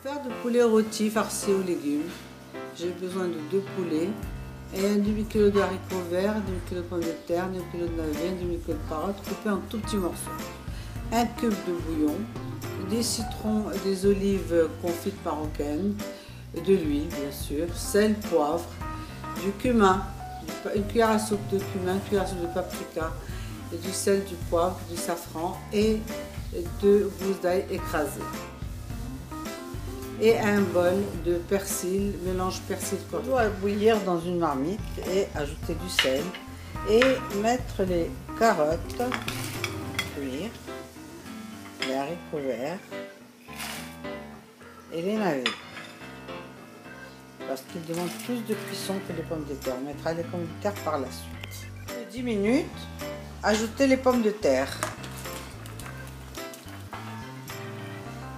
Pour faire de poulet rôti farci aux légumes, j'ai besoin de 2 poulets et un demi-kilo de haricots verts, un demi-kilo de pommes de terre, un demi-kilo de navets, un demi-kilo de carottes coupées en tout petits morceaux, un cube de bouillon, des citrons, des olives confites marocaines, de l'huile bien sûr, sel, poivre, du cumin, une cuillère à soupe de cumin, une cuillère à soupe de paprika, du sel, du poivre, du safran et 2 gousses d'ail écrasées. Et un bol de persil, mélange persil coriandre. On doit bouillir dans une marmite et ajouter du sel et mettre les carottes cuire, les haricots verts et les navets. Parce qu'ils demandent plus de cuisson que les pommes de terre. On mettra les pommes de terre par la suite. De 10 minutes, ajoutez les pommes de terre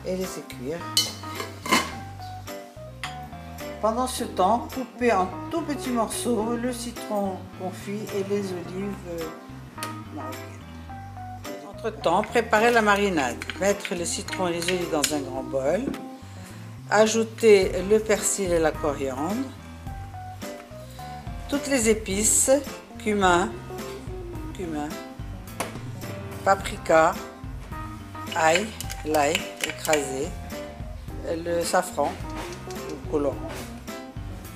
et laissez cuire. Pendant ce temps, coupez en tout petits morceaux le citron confit et les olives marocaines. Entre temps, préparez la marinade. Mettre le citron et les olives dans un grand bol. Ajouter le persil et la coriandre. Toutes les épices, cumin, paprika, ail, l'ail écrasé, le safran ou colorant,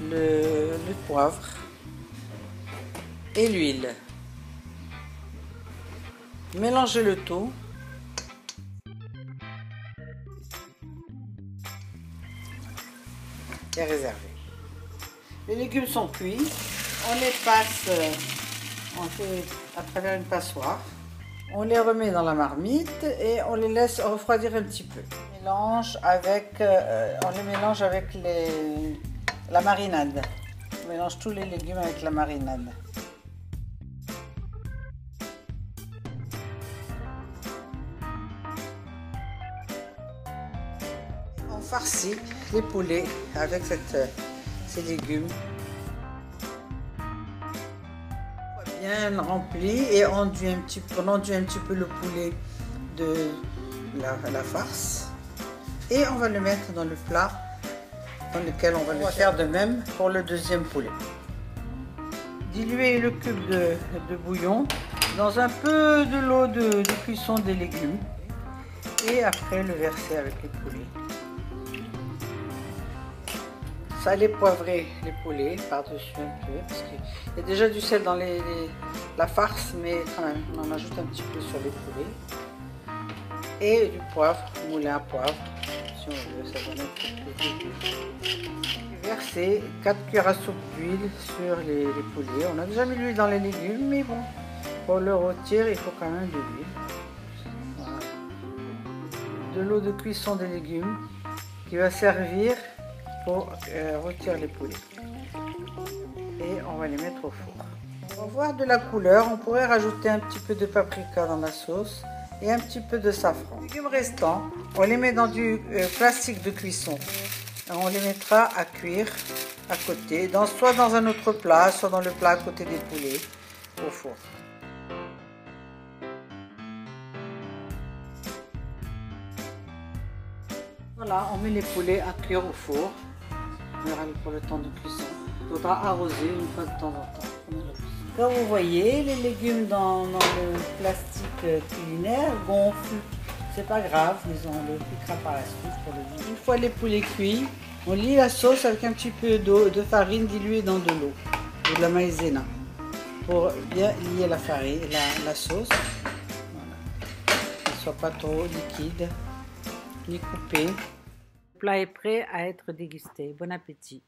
le poivre et l'huile. Mélangez le tout. Et réservé. Les légumes sont cuits. On les passe à travers une passoire. On les remet dans la marmite et on les laisse refroidir un petit peu. On les mélange avec la marinade. On mélange tous les légumes avec la marinade. On farcit les poulets avec ces légumes. Bien rempli et on enduit un petit peu le poulet de la farce et on va le mettre dans le plat dans lequel on va le faire de même pour le deuxième poulet. Diluez le cube de bouillon dans un peu de l'eau de cuisson des légumes et après le verser avec les poulets. Saler, poivrer les poulets par-dessus un peu, parce qu'il y a déjà du sel dans la farce, mais quand même, on en ajoute un petit peu sur les poulets. Et du poivre, moulin à poivre, si on veut, ça donne un petit peu de goût. Verser 4 cuillères à soupe d'huile sur les poulets. On a déjà mis l'huile dans les légumes, mais bon, pour le rôtir, il faut quand même de l'huile. Voilà. De l'eau de cuisson des légumes qui va servir pour rôtir les poulets et on va les mettre au four. Pour voir de la couleur, on pourrait rajouter un petit peu de paprika dans la sauce et un petit peu de safran. Les légumes restants, on les met dans du plastique de cuisson. On les mettra à cuire à côté, soit dans un autre plat, soit dans le plat à côté des poulets au four. Voilà, on met les poulets à cuire au four. Pour le temps de cuisson. Il faudra arroser une fois de temps en temps. Comme vous voyez, les légumes dans le plastique culinaire gonflent. C'est pas grave, on le piquera par la suite pour le vide. Une fois les poulets cuits, on lie la sauce avec un petit peu de farine diluée dans de l'eau ou de la maïzena pour bien lier la farine, la sauce. Voilà. Qu'elle ne soit pas trop liquide ni coupée. Le plat est prêt à être dégusté. Bon appétit!